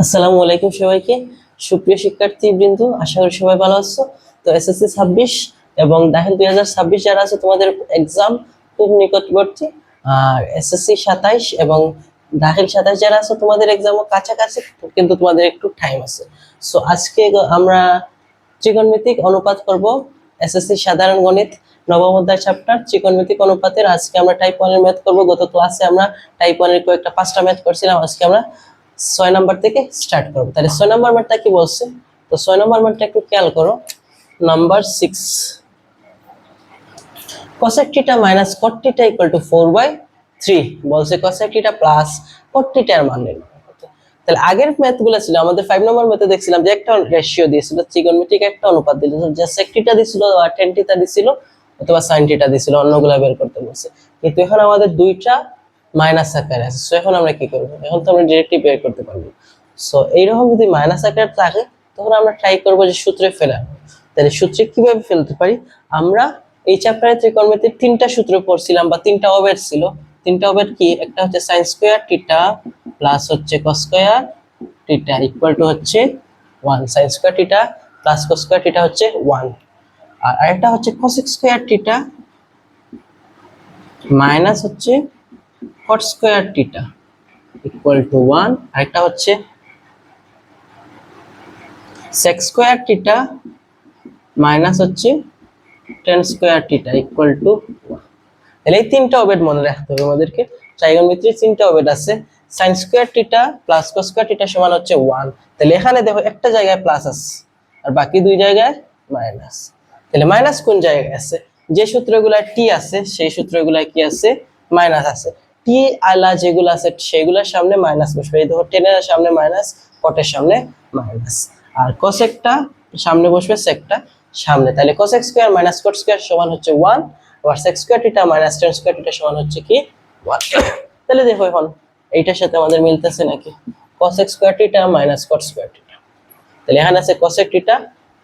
আসসালামু আলাইকুম সবাইকে। সুপ্রিয় শিক্ষার্থীবৃন্দ, আশা করি সবাই ভালো আছো। তো এসএসসি 26 এবং দাখিল 2026 যারা আছে তোমাদের এক্সাম খুব নিকটবর্তী। আর এসএসসি 27 এবং দাখিল 27 যারা আছে তোমাদের এক্সামও কাছাকাছি, কিন্তু তোমাদের একটু টাইম আছে। সো আজকে আমরা ত্রিকোণমিতিক অনুপাত করব। এসএসসি সাধারণ গণিত নবম অধ্যায় চ্যাপ্টার ত্রিকোণমিতিক অনুপাতের আজকে আমরা টাইপ 1 এর ম্যাথ করব। গত ক্লাসে আমরা টাইপ 1 এর কয়েকটা 5টা ম্যাথ করছিলাম, আজকে আমরা 6 নাম্বার থেকে স্টার্ট করব। তাহলে 6 নাম্বার ম্যাথটা কি বলছে? তো 6 নাম্বার ম্যাথটা একটু খেয়াল করো। Number 6, cosec θ minus cot θ equal to 4/3 বলছে cosec θ plus cot θ এর মান নির্ণয় করতে। তাহলে আগের ম্যাথগুলো ছিল আমাদের 5 নম্বর ম্যাথে দেখছিলাম যে একটা রেশিও দিয়েছিল, ত্রিকোণমিতিক একটা অনুপাত দিয়েছিল, যে sec θ দিছিল আর tan θ দিছিল অথবা sin θ দিছিল, অন্যগুলা বের করতে বলছে। কিন্তু এখন আমাদের দুইটা মাইনাস আকারে আছে। সো এখন আমরা কি করব? এখন তো আমরা ডাইরেক্টলি বের করতে পারবো। সো এইরকম যদি মাইনাস আকারে থাকে তখন আমরা ট্রাই করব যে সূত্রে ফেলার। তাহলে সূত্রে কিভাবে ফেলতে পারি? আমরা এই চ্যাপ্টারে ত্রিকোণমিতির তিনটা সূত্র পড়ছিলাম, বা তিনটা অবেদ ছিল। তিনটা অবেদ কি? একটা হচ্ছে sin স্কয়ার θ প্লাস হচ্ছে cos স্কয়ার θ ইকুয়াল টু হচ্ছে 1। sin square θ plus cos square θ হচ্ছে 1। আর আরেকটা হচ্ছে cosec স্কয়ার θ মাইনাস হচ্ছে cot স্কয়ার θ ইকুয়াল টু 1। আরেকটা হচ্ছে sec স্কয়ার θ মাইনাস হচ্ছে tan স্কয়ার θ ইকুয়াল টু 1। তাহলে এই তিনটা অবেদ মনে রাখতে হবে আমাদেরকে। ট্রাইগোনোমেট্রির তিনটা অবেদ আছে। sin square θ plus cos square θ সমান হচ্ছে 1। তাহলে এখানে দেখো একটা জায়গায় প্লাস আছে আর বাকি দুই জায়গায় মাইনাস। তাহলে মাইনাস কোন জায়গায় আছে? যে সূত্রগুলা টি আছে সেই সূত্রগুলা কি আছে? মাইনাস আছে। টি আলা যেগুলো আছে সেগুলোর সামনে মাইনাস বসবে। এই দেখো tan এর সামনে মাইনাস, cot এর সামনে মাইনাস, আর cosecটা সামনে বসবে, secটা সামনে। তাহলে cosec square minus cot square সমান হচ্ছে 1, আর sec square θ minus tan square θ সমান হচ্ছে কি 1। তাহলে দেখো এখন এইটার সাথে আমাদের মিলতেছে নাকি? cosec square θ minus cot square θ। তাহলে এখানে আছে cosec θ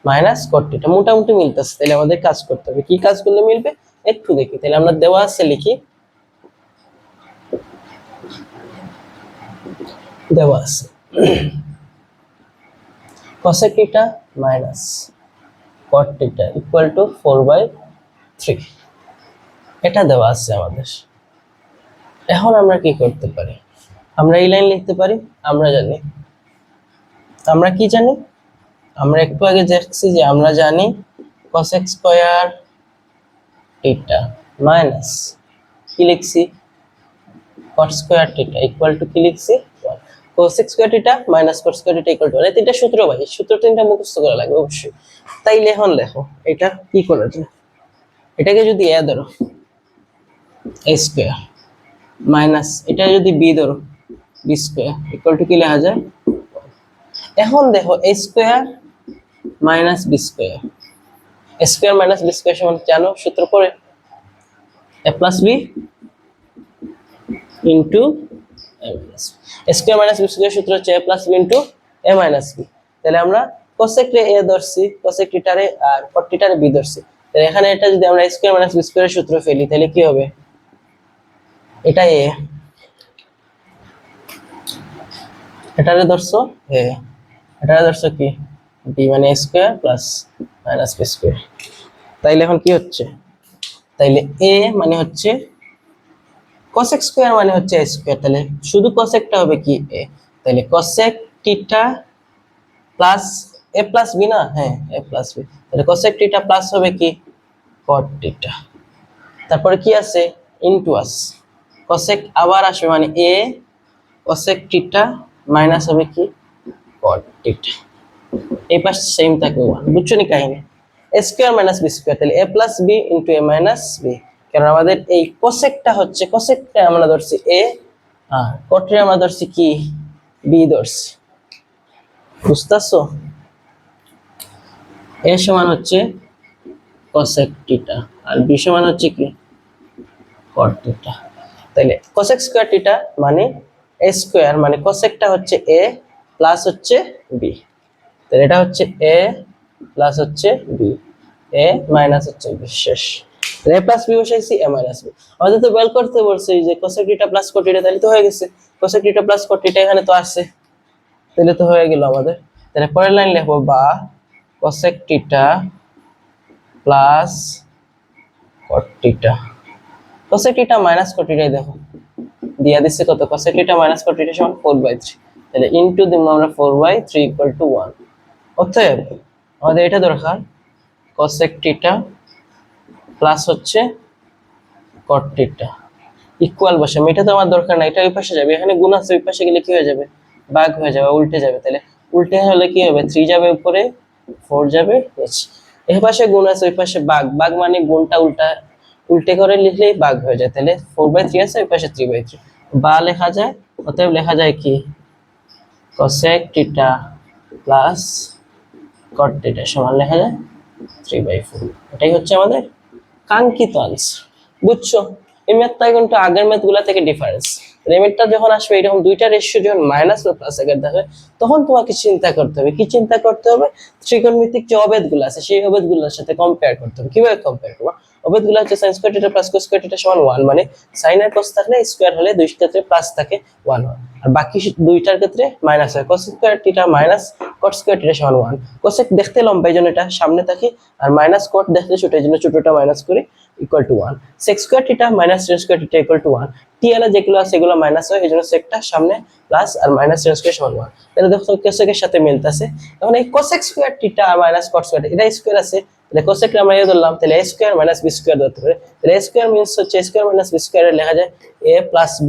মাইনাস cot θ, মোটামুটি মিলতেছে। তাহলে আমাদের কাজ করতে হবে, কি কাজ করলে মিলবে একটু দেখি। তাহলে আমরা দেওয়া আছে লিখি, দেওয়া আছে cosec θ minus cot θ equal to 4/3, এটা দেওয়া আছে আমাদের। এখন আমরা কি করতে পারি? আমরা এই লাইন লিখতে পারি। আমরা জানি, আমরা কি জানি? আমরা একটু আগে দেখছি যে আমরা জানি cosec স্কয়ার θ মাইনাস কি লিখছি? cot স্কয়ার θ ইকুয়াল টু কি লিখছি? 1। cosec square θ minus cot square θ equal to 1। এই তিনটা সূত্র ভাই, সূত্র তিনটা মুখস্থ করা লাগবে অবশ্যই। তাইলে এখন দেখো এটা কি করা যায়। এটাকে যদি a ধরো, a স্কয়ার মাইনাস এটা যদি b ধরো, b স্কয়ার ইকুয়াল টু কি লেখা যায়? এখন দেখো a square minus b square, a square minus b square সমান জানো সূত্র পড়ে a plus b into a minus b। a square minus b square সূত্র হচ্ছে a plus b into a minus b। তাহলে আমরা cosec রে a ধরছি, cosec θ রে আর cot θ রে b ধরছি। তাহলে এখানে এটা যদি আমরা a স্কয়ার মাইনাস b স্কয়ারের সূত্র ফেলি তাহলে কি হবে? এটা a, এটারে ধরছো a, এটারে ধরছো কি b, মানে a square plus minus b square. তাইলে এখন কি হচ্ছে? তাইলে a মানে হচ্ছে cosec স্কয়ার মানে হচ্ছে a স্কয়ার, তাহলে শুধু cosecটা হবে কি a। তাহলে cosec θ plus a plus b না? হ্যাঁ a প্লাস b। তাহলে cosec θ প্লাস হবে কি cot θ। তারপরে কি আছে? ইনটু আস cosec আবার আসবে, মানে a cosec θ মাইনাস হবে কি cot θ। এই পাশ সেম থাকে 1। বুঝছো নি কাহিনী? a square minus b square, তাহলে a plus b into a minus b। কারণ আমাদের এই cosecটা হচ্ছে, cosecটা আমরা ধরছি a আর cot রে আমরা ধরছি কি b ধরছি। বুঝতাছো? a সমান হচ্ছে cosec θ আর b সমান হচ্ছে কি cot θ। তাহলে cosec স্কয়ার θ মানে a স্কয়ার, মানে cosecটা হচ্ছে a প্লাস হচ্ছে b। তাহলে এটা হচ্ছে a প্লাস হচ্ছে b, a মাইনাস হচ্ছে b। শেষ। a প্লাস b বসাইছি, a মাইনাস b। আমাদের তো বের করতে বলছে যে cosec θ প্লাস cot θ, তাহলে তো হয়ে গেছে। cosec θ প্লাস cot θ এখানে তো আছে, তাহলে তো হয়ে গেল আমাদের। তাহলে পরের লাইন লিখবো বা cosec theta plus cot theta. cosec theta minus cot থিটাই দেখো দিয়া দিচ্ছে কত, cosec theta minus cot theta সমান 4/3, তাহলে ইনটু দিব আমরা 4/3 ইকুয়াল টু 1। অতএব আমাদের এটা দরকার cosec থিটা প্লাস হচ্ছে cot থিটা ইকুয়াল বসে, এটা তো আমার দরকার না, এটা ওই পাশে যাবে, এখানে গুণ আছে, ওই পাশে গেলে কি হয়ে যাবে, ভাগ হয়ে যাবে, উল্টে যাবে। তাহলে উল্টে হলে কি হবে, 3 যাবে উপরে, 4 যাবে নিচে, এই পাশে গুণ আছে, ওই পাশে ভাগ, ভাগ মানে গুণটা উল্টে করে লিখলেই ভাগ হয়ে যায়। তাহলে 4/3 আছে, ওই পাশে 3/3 বা লেখা যায়। অতএব লেখা যায় কি cosec theta plus cot theta সমান লেখা যায় 3/4। এটাই হচ্ছে আমাদের কাঙ্ক্ষিত আনসার। বুঝছো? এই ম্যাথটা কিন্তু আগের ম্যাথগুলো থেকে ডিফারেন্স। এই ম্যাথটা যখন আসবে এরকম দুইটা রেশিও যখন মাইনাস বা প্লাস আকার দেখবে, তখন তোমাকে চিন্তা করতে হবে, কি চিন্তা করতে হবে, ত্রিকোণমিতিক যে অবেধগুলো আছে সেই অবেধগুলোর সাথে কম্পেয়ার করতে হবে। কিভাবে কম্পেয়ার করবা, অবেধগুলো হচ্ছে sin square theta plus cos square theta সমান 1, মানে sin আর cos থাকলে স্কয়ার হলে দুই ক্ষেত্রে প্লাস থাকে 1 হয়, আর বাকি দুইটার ক্ষেত্রে মাইনাস হয়। cos square theta minus cot square theta সমান 1। cosec দেখতে লম্বা, এইজন্য এটা সামনে থাকে, আর মাইনাস cot দেখতে ছোট, এইজন্য ছোটটা মাইনাস করে equal to 1। sec square theta minus tan square theta equal to 1। TL এ যেগুলো আছে সেগুলো মাইনাস হয়, এইজন্য সেকটা সামনে প্লাস আর মাইনাস tan স্কয়ার সমান 1। তাহলে দেখো cosec এর সাথে মিলতেছে। এখন এই cosec স্কয়ার থিটা আর মাইনাস cot স্কয়ার, এটা স্কয়ার আছে, তাহলে cosec কে আমরা ধরলাম, তাহলে a square minus b square ধরতে পারে। তাহলে a স্কয়ার মিন্স হচ্ছে a square minus b square লেখা যায় a plus b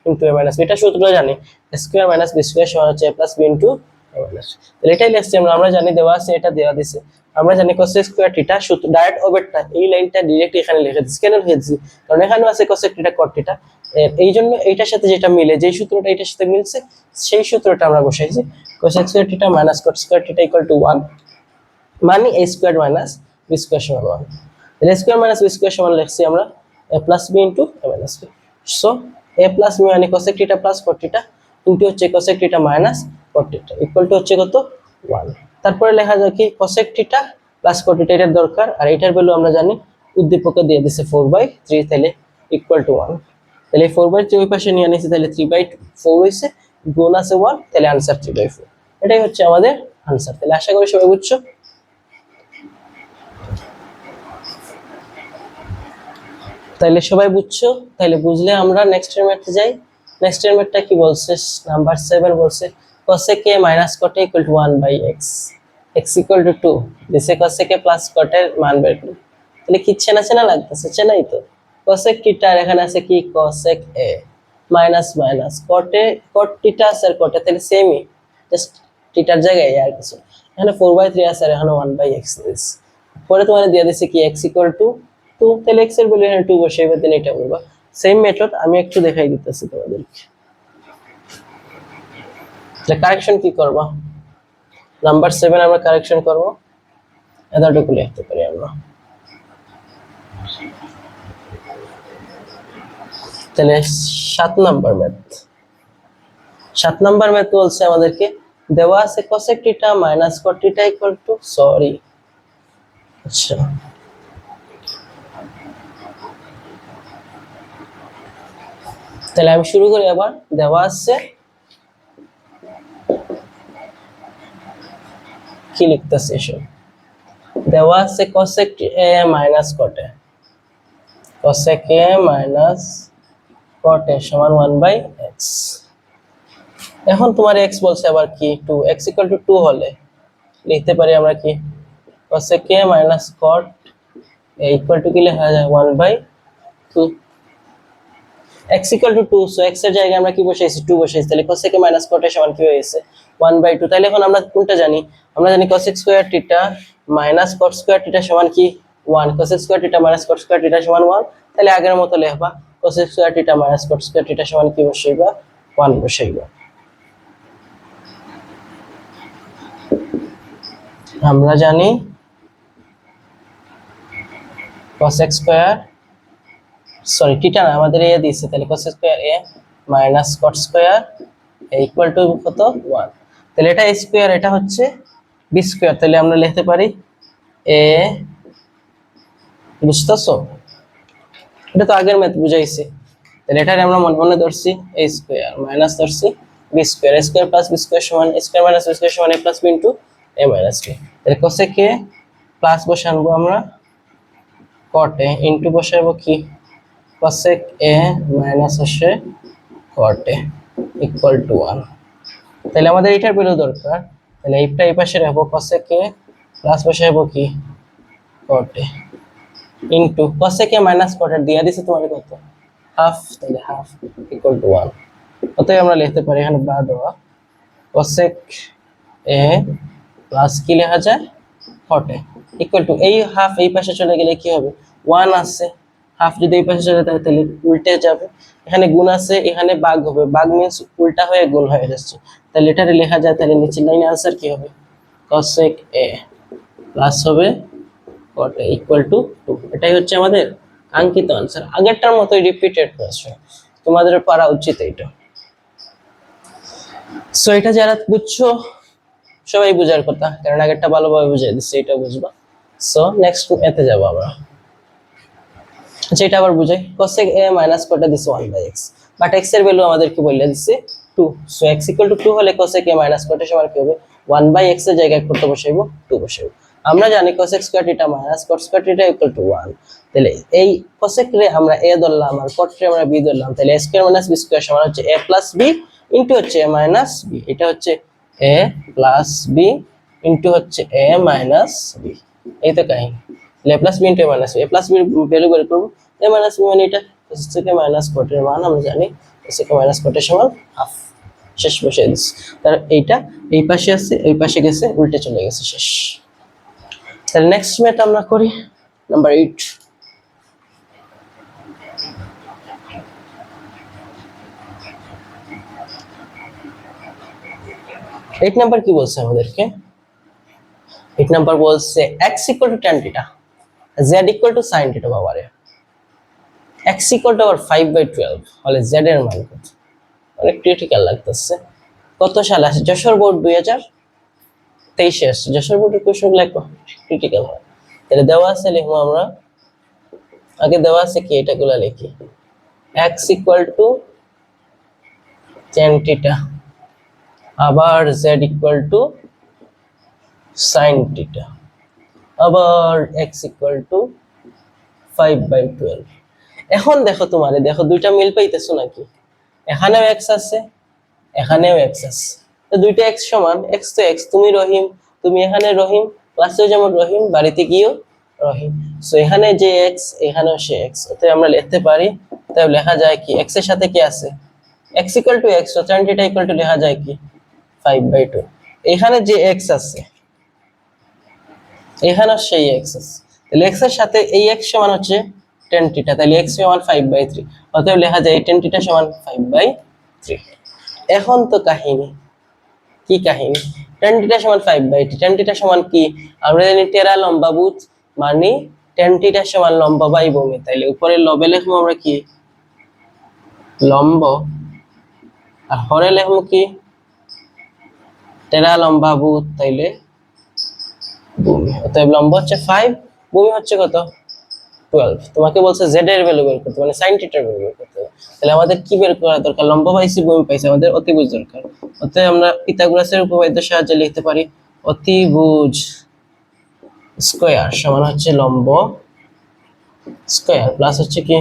into a minus b। এটা সূত্রটা জানি, a square minus b square সমান হচ্ছে a plus b into a minus. তাহলে এটাই লিখছি আমরা জানি দেওয়া আছে, এটা দেওয়া দিছে। আমরা জানি cosec স্কয়ার থিটা সূত্র ডাইরেক্ট ওভারটা, এই লাইনটা ডাইরেক্ট এখানে লিখে দিচ্ছি। কেন লিখেছি, কারণ এখানেও আছে cosec থিটা cot থিটা, এই জন্য এইটার সাথে যেটা মিলে, যেই সূত্রটা এটার সাথে মিলছে সেই সূত্রটা আমরা বসাইছি। cosec square theta minus cot square theta equal to 1, মানে a square minus b square সমান 1। তাহলে a square minus b square সমান লিখছি আমরা a plus b into a minus b। So a plus b মানে cosec theta plus cot theta into হচ্ছে cosec theta minus cot theta equal to হচ্ছে কত 1। তারপরে লেখা যায় কি cosec theta plus cot theta, এর দরকার, আর এটার ভ্যালু আমরা জানি উদ্দীপকে দিয়ে দিছে 4/3, তাহলে ইকুয়াল টু 1। তাহলে 4/3 ওই পাশে নিয়ে নিয়েছি, তাহলে 3/4 হইছে, গুণ আছে 1, তাহলে आंसर 3/4। এটাই হচ্ছে আমাদের आंसर। তাহলে আশা করি সবাই বুঝছো। তাহলে সবাই বুঝছো, তাহলে বুঝলে আমরা নেক্সট এর ম্যাথে যাই। নেক্সট এর ম্যাথটা কি বলছে, নাম্বার 7 বলছে cosec a minus cot a equal to 1/x, x equal to 2 দিছে, cosec a plus cot এর মান বের করো। তাহলে কি চেনা চেনা লাগতেছে, চেনাই তো, cosec থিটা আর এখানে আছে কি cosec a minus minus cot theta আর cot a, তাহলে সেমই, জাস্ট থিটার জায়গায় আর কিছু। এখানে 4/3 আছে আর এখানে 1/x দিছে। পরে তোমার দিয়ে দিছে কি x equal to 2, তাহলে x এর ভ্যালু এখানে 2 বসাইবে, তাহলে এটা করবা। সেম মেথড আমি একটু দেখাই দিতেছি তোমাদেরকে। তাহলে কারেকশন কি করবা, নাম্বার 7 আমরা কারেকশন করব, এতটুকু লিখতে পারি আমরা। তাহলে 7 নাম্বার ম্যাথ, 7 নাম্বার ম্যাথ বলছে আমাদেরকে দেওয়া আছে cosec theta minus cot theta equal two, sorry আচ্ছা তাহলে আমি শুরু করি আবার। দেওয়া আছে কি লিখতেছি এসব, দেওয়া আছে cosec a minus cot a, cosec a minus cot a সমান 1/x। এখন তোমার x বলছে আবার কি 2, x equal to 2 হলে লিখতে পারি আমরা কি cosec a minus cot a equal to কি লেখা যায় 1/2, x equal to 2, so x এর জায়গায় আমরা কি বসাইছি 2 বসাইছি, তাহলে cosec a minus cot a সমান কি হয়েছে 1/2। তাহলে এখন আমরা কোনটা জানি, আমরা জানি cosec square theta minus cot square theta সমান কি 1, cosec square theta minus cot square theta সমান 1। তাহলে আগের মতো লিখবা cosec square theta minus cot square theta সমান কি বসাইবা 1 বসাইবা। আমরা জানি cosec স্কয়ার, সরি থিটা না, আমাদের এ দিয়েছে, তাহলে cos square a minus cot square a equal two কত 1। তাহলে এটা a স্কয়ার, এটা হচ্ছে b স্কয়ার, তাহলে আমরা লিখতে পারি a, বুঝতেছো, এটা তো আগের ম্যাথ বুঝাইছি। তাহলে এটারে আমরা মনে মনে ধরছি a স্কয়ার মাইনাস ধরছি b b square, a square plus b square সমান a square minus b square সমান a plus b into a minus b. তাহলে cosec a প্লাস বসাবো আমরা cot a ইনটু বসাবো কি cosec a মাইনাস হচ্ছে cot a equal to 1। তাহলে আমাদের এটার ভ্যালু দরকার, তাহলে এইটা এই পাশে রাখবো cosec a প্লাস বসাবো কি cot a into cosec a minus cot a দিয়া দিছে তোমার কত হাফ, তাহলে হাফ ইকুয়াল টু 1। অতএব আমরা লিখতে পারি এখানে বা দেওয়া cosec a প্লাস কি লেখা যায় cot a ইকুয়াল টু এই হাফ এই পাশে চলে গেলে কি হবে 1 আছে, হাফ যদি এই পাশে চলে যায় তাহলে উল্টে যাবে, এখানে গুণ আছে এখানে ভাগ হবে, ভাগ মিন্স উল্টা হয়ে গুণ হয়ে যাচ্ছে, তাহলে এটারে লেখা যায় তাহলে নিচের লাইনে आंसर কি হবে cosec a প্লাস হবে cot a ইকুয়াল টু 2। এটাই হচ্ছে আমাদের কাঙ্ক্ষিত आंसर। আগেরটার মতোই রিপিটেড কোশ্চেন, তোমাদের পারা উচিত এটা। সো এটা যারা বুঝছো সবাই বুঝার কথা, কারণ আগেরটা ভালোভাবে বুঝিয়ে দিচ্ছি, এটা বুঝবা। সো নেক্সট এতে যাব আমরা। আচ্ছা এটা আবার বুঝাই, cosec a minus cot a দিছে 1/x, বাট x এর ভ্যালু আমাদের কি বললে দিছে 2। সো x ইকুয়াল টু 2 হলে cosec a minus cot a সমান কি হবে 1/x এর জায়গায় কত বসাইবো 2 বসাইবো। আমরা জানি cosec square theta minus cot square theta equal to 1। তাহলে এই cosec রে আমরা a ধরলাম আর cot রে আমরা b ধরলাম, তাহলে a square minus b square সমান হচ্ছে a প্লাস b ইনটু হচ্ছে a মাইনাস b। এটা হচ্ছে a প্লাস b ইনটু হচ্ছে a মাইনাস b। এই তো কাহিনী, a plus b into a minus b, a plus b value বের করব, a মাইনাস b মানে এটা cosec a মাইনাস cot এর মান আমরা জানি cosec a মাইনাস cot এর সমান হাফ। শেষ বসিয়ে দিচ্ছি, তার এইটা এই পাশে আছে এই পাশে গেছে উল্টে চলে গেছে শেষ। তাহলে নেক্সট ম্যাথ আমরা করি নাম্বার 8। 8 নাম্বার কি বলছে আমাদেরকে, 8 নাম্বার বলছে x equal to tan theta z equal to sin theta পাওয়ারে x equal to আবার 5/12 হলে z এর মান কত। অনেক ক্রিটিক্যাল লাগতেছে। কত সালে আসে যশোর বোর্ড 2023 এ আসছে, যশোর বোর্ডের কোশ্চেন লাগবে ক্রিটিক্যাল হয়। তাহলে দেওয়া আছে লিখবো আমরা, আগে দেওয়া আছে কি এটাগুলো লিখি x equal to tan theta আবার z equal to sin theta আবার x equal to 5/12। এখন দেখো তোমারে দেখো দুইটা মিল পাইতেছো নাকি, এখানেও x আছে এখানেও x আছে, তো দুইটা x সমান, x তো x, তুমি রহিম তুমি এখানে রহিম, ক্লাসে যেমন রহিম বাড়িতে গিয়েও রহিম। সো এখানে যে x এখানেও সে x, অতএব আমরা লিখতে পারি, তাই লেখা যায় কি x এর সাথে কি আছে x equal to x, so tan theta equal to লেখা যায় কি 5/2। এখানে যে x আছে এখানে সেই x আছে, তাহলে x এর সাথে এই x সমান হচ্ছে tan theta, তাহলে x সমান 5/3, অতএব লেখা যায় tan theta সমান 5/3। এখন তো কাহিনী কি কাহিনী, tan theta সমান 5/3, tan theta সমান কি আমরা জানি টেরা লম্বাভুজ মানে tan theta সমান লম্ব বাই ভূমি, তাইলে উপরে লবে লিখবো আমরা কি লম্ব আর হরে লিখবো কি টেরা লম্বাভুজ, তাইলে ভূমি। অতএব লম্ব হচ্ছে 5, ভূমি হচ্ছে কত 12। তোমাকে বলছে z এর ভ্যালু বের করতে, মানে sin থিটার ভ্যালু বের করতে, তাহলে আমাদের কি বের করা দরকার, লম্ব পাইছি ভূমি পাইছি, আমাদের অতিভুজ দরকার। অতএব আমরা পিথাগোরাসের উপপাদ্যের সাহায্যে লিখতে পারি অতিভুজ স্কয়ার সমান হচ্ছে লম্ব স্কয়ার প্লাস হচ্ছে কি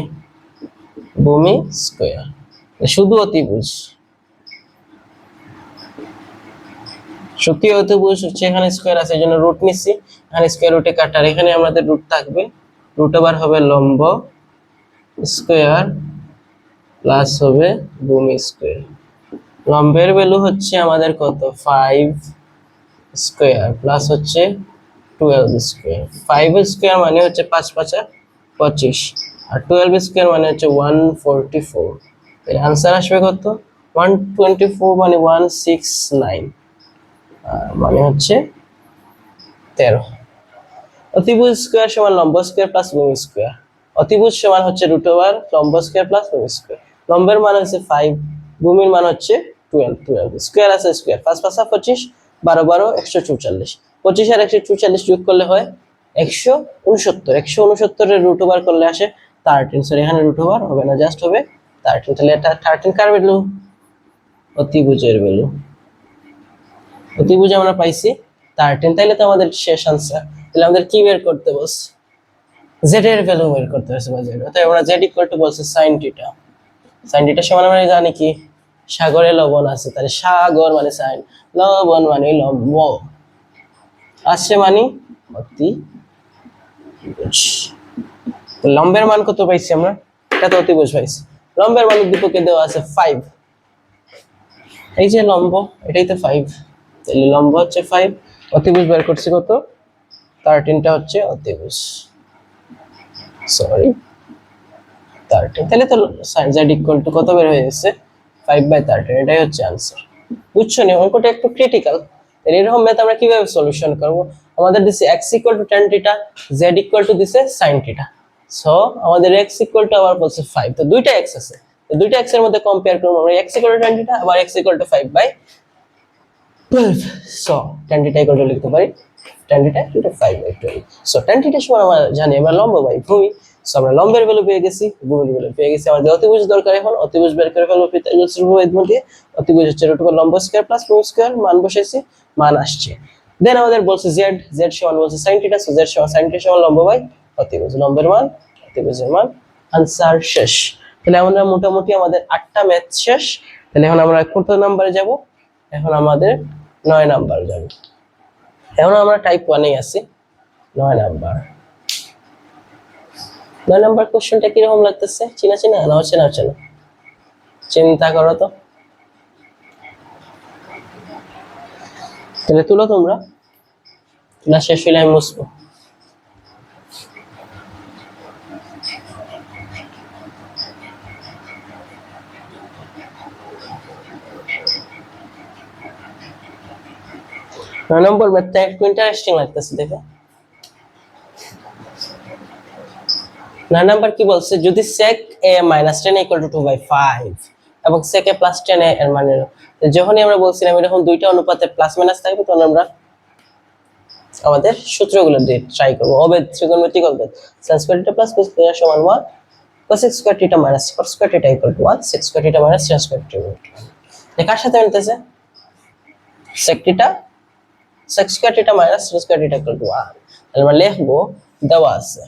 ভূমি স্কয়ার, শুধু অতিভুজ, সত্যি অতিভুজ হচ্ছে এখানে স্কয়ার আছে এজন্য রুট নিছি, এখানে স্কয়ার রুটে কাটার, এখানে আমাদের রুট থাকবে, রুট ওভার হবে লম্ব স্কয়ার প্লাস হবে ভূমি স্কয়ার। লম্বের ভ্যালু হচ্ছে আমাদের কত 5 স্কয়ার প্লাস হচ্ছে 12 স্কয়ার। 5 স্কয়ার মানে হচ্ছে 5 5 25 আর 12 স্কয়ার মানে হচ্ছে 144। এর आंसर আসবে কত 124 মানে 169 মানে হচ্ছে 13। অতিভুজ স্কয়ার সমান লম্ব স্কয়ার প্লাস ভূমি স্কয়ার, অতিভুজ সমান হচ্ছে রুট ওভার লম্ব স্কয়ার প্লাস ভূমি স্কয়ার। লম্বের মান হচ্ছে 5, ভূমির মান হচ্ছে 12, স্কয়ার আছে স্কয়ার, 5 5 25 12 12 144, 25 আর 144 যোগ করলে হয় 169, 169 এর রুট ওভার করলে আসে 13। সরি এখানে রুট ওভার হবে না, জাস্ট হবে 13। তাহলে এটা 13 কার ভ্যালু অতিভুজের ভ্যালু, অতিভুজ আমরা পাইছি 13, তাইলে তো আমাদের শেষ আনসার। তাহলে আমাদের কি বের করতে বলছে? জেড এর ভ্যালু বের করতে হবে বা জেড। তাই আমরা জেড ইকুয়াল টু বলছে sin থিটা। sin থিটা সমান আমরা জানি কি সাগরে লবণ আছে, তাহলে সাগর মানে sin, লবণ মানে লম্ব, আছে মানে অতিভুজ। লম্বের মান কত পাইছি আমরা? এটা তো অতিভুজ পাইছি। লম্বের মান উদ্দীপকে দেওয়া আছে 5, এই যে লম্ব এটাই তো 5, তাহলে লম্ব হচ্ছে 5, অতিভুজ বের করছি কত? 13টা হচ্ছে অতিভুজ, সরি 13। তাহলে তো z ইকুয়াল টু কত বের হয়ে গেছে? 5/13, এটাই হচ্ছে आंसर। বুঝছো নি অঙ্কটা একটু ক্রিটিক্যাল। তাহলে এরকম ম্যাথ আমরা কিভাবে সলিউশন করব? আমাদের দিছে x equal to tan theta, z equal to দিছে sin থিটা। সো আমাদের x ইকুয়াল টু আবার বলছে 5, তো দুইটা x আছে, তো দুইটা x এর মধ্যে কম্পেয়ার করব আমরা। x equal to tan theta আবার x equal to 5/12। So tan theta equal two লিখতে পারি tan theta equal two 5/12। So tan theta সমান আমরা জানি আমরা লম্ব বাই ভূমি। সো আমরা লম্বের ভ্যালু পেয়ে গেছি, ভূমির ভ্যালু পেয়ে গেছি। আমাদের অতিভুজ দরকার, এখন অতিভুজ বের করে ফেলবো পিথাগোরাস উপপাদ্য দিয়ে। অতিভুজ হচ্ছে √2 লম্ব স্কয়ার প্লাস ভূমি স্কয়ার, মান বসাইছি, মান আসছে। দেন আমাদের বলছে z, z সমান বলছে sin থিটা, সো z সমান sin থিটা সমান লম্ব বাই অতিভুজ, লম্বের মান অতিভুজের মান, আনসার শেষ। তাহলে আমরা মোটামুটি আমাদের 8টা ম্যাথ শেষ। তাহলে এখন আমরা কত নম্বরে যাব? এখন আমাদের 9 নাম্বার যাব। এখন আমরা টাইপ 1 এ আছি, 9 নাম্বার। 9 নাম্বার কোশ্চেনটা কি রকম লাগতেছে? চিনা চিনা না হচ্ছে না? চিন্তা করো তো। তাহলে তুলো তোমরা, না শেষ হইলে আমি মুছবো। নয় নম্বর ম্যাথটা একটু ইন্টারেস্টিং লাগতেছে দেখো। 9 নাম্বার কি বলছে? যদি sec a minus 10 equal to 2/5 এবং sec a plus 10 a এর মানে, যখনই আমরা বলছিলাম এরকম দুইটা অনুপাতে প্লাস মাইনাস থাকবে, তখন আমরা আমাদের সূত্রগুলো দিয়ে ট্রাই করব। অবেদ ত্রিকোণমিতিক অবেদ, sin square theta plus cos square সমান 1, cos square theta minus cos square theta equal to 1, sec square theta minus tan square theta. কার সাথে মিলতেছে? sec theta, sec square theta minus tan square theta equal to 1। তাহলে আমরা লিখবো, দেওয়া আছে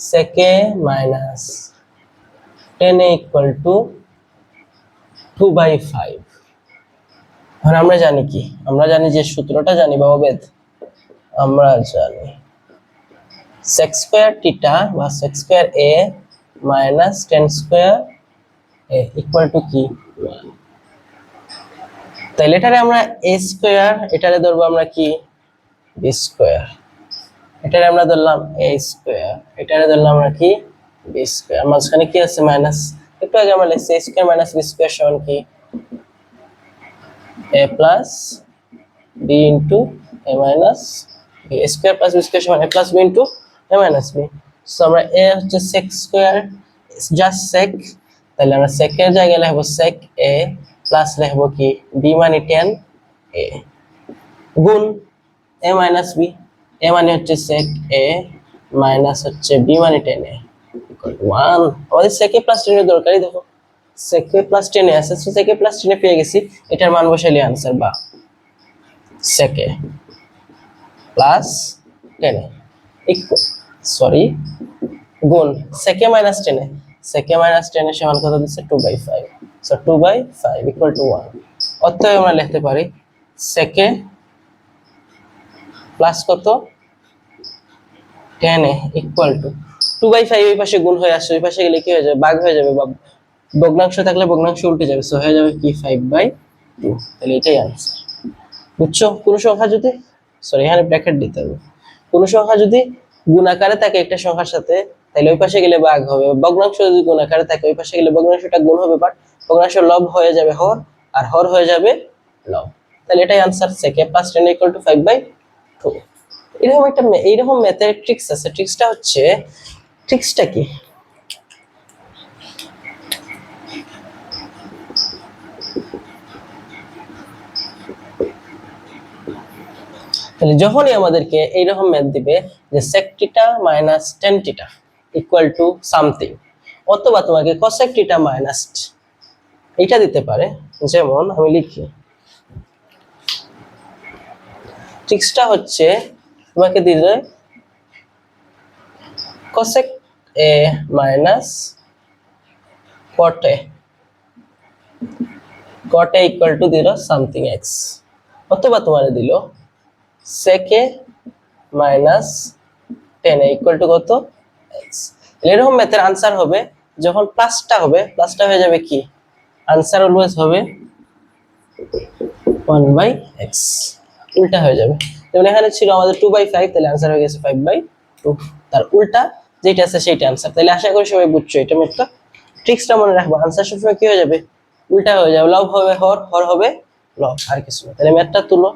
sec a minus 10 a equal to 2/5। এখন আমরা জানি কি? আমরা জানি যে সূত্রটা জানি বা অবেদ, আমরা জানি sec স্কয়ার থিটা বা sec square a minus tan square a equal to কি? 1। তাহলে এটারে আমরা a স্কয়ার, এটারে ধরবো আমরা কি? b স্কয়ার, এটারে আমরা ধরলাম a স্কয়ার, এটারে ধরলাম আমরা কি? b square. মাঝখানে কি আছে? মাইনাস। একটু আগে আমরা লিখছি a square minus b square সমান কি? a plus b into a minus b, a square plus b square সমান a plus b into a minus b। So আমরা a হচ্ছে sec স্কয়ার, জাস্ট sec, তাহলে আমরা sec এর জায়গায় লিখব sec a প্লাস লিখব কি? b মানে tan a গুণ a মাইনাস b, a মানে হচ্ছে sec a মাইনাস হচ্ছে b মানে tan a ইকুয়াল টু 1। আমাদের sec a প্লাস tan এর দরকারই, দেখো sec a plus tan a আছে, so sec a plus tan a পেয়ে গেছি, এটার মান বসাইলে आंसर বা sec a plus tan a equal, sorry গুণ sec a minus tan a, sec a minus tan a সমান কত দিচ্ছে? 2/5। So 2/5 equal to 1। অতএব আমরা লিখতে পারি sec a প্লাস কত? tan a ইকুয়াল টু 2/5, এই পাশে গুণ হয়ে আসছে, ওই পাশে গেলে কি হয়ে যাবে? ভাগ হয়ে যাবে, বা ভগ্নাংশ থাকলে ভগ্নাংশ উল্টে যাবে, সো হয়ে যাবে কি? 5/2। তাহলে এটাই आंसर। বুঝছো? কোন সংখ্যা যদি, সরি এখানে ব্র্যাকেট দিতে হবে, কোন সংখ্যা যদি গুণ আকারে থাকে একটা সংখ্যার সাথে, তাহলে ওই পাশে গেলে ভাগ হবে। ভগ্নাংশ যদি গুণ আকারে থাকে, ওই পাশে গেলে ভগ্নাংশটা গুণ হবে, বাট ভগ্নাংশ লব হয়ে যাবে হর, আর হর হয়ে যাবে লব। তাহলে এটাই answer, sec a plus tan equal to 5/2। এইরকম ম্যাথের ট্রিক্স আছে। ট্রিক্সটা হচ্ছে, ট্রিক্সটা কি? তাহলে যখনই আমাদেরকে এইরকম ম্যাথ দিবে যে sec theta minus tan theta equal to something, অথবা তোমাকে cosec থিটা মাইনাস এটা দিতে পারে। যেমন আমি লিখি ট্রিক্সটা হচ্ছে তোমাকে দিলে cosec a minus cot a equal two দিল সামথিং x, অথবা তোমারে দিল sec a minus tan a equal two কত x। এরকম ম্যাথের আনসার হবে যখন প্লাসটা হবে, প্লাসটা হয়ে যাবে কি আনসার অলওয়েজ হবে 1/x, উল্টা হয়ে যাবে। যেমন এখানে ছিল আমাদের 2/5, তাহলে আনসার হয়ে গেছে 5/2, তার উল্টা যেটা আছে সেটা আনসার। তাহলে আশা করি সবাই বুঝছো এটা ম্যাথটা। ট্রিক্সটা মনে রাখবা, আনসার সবসময় কি হয়ে যাবে উল্টা হয়ে যাবে, লব হবে হর, হর হবে লব, আর কিছু না। তাহলে ম্যাথটা তুলো।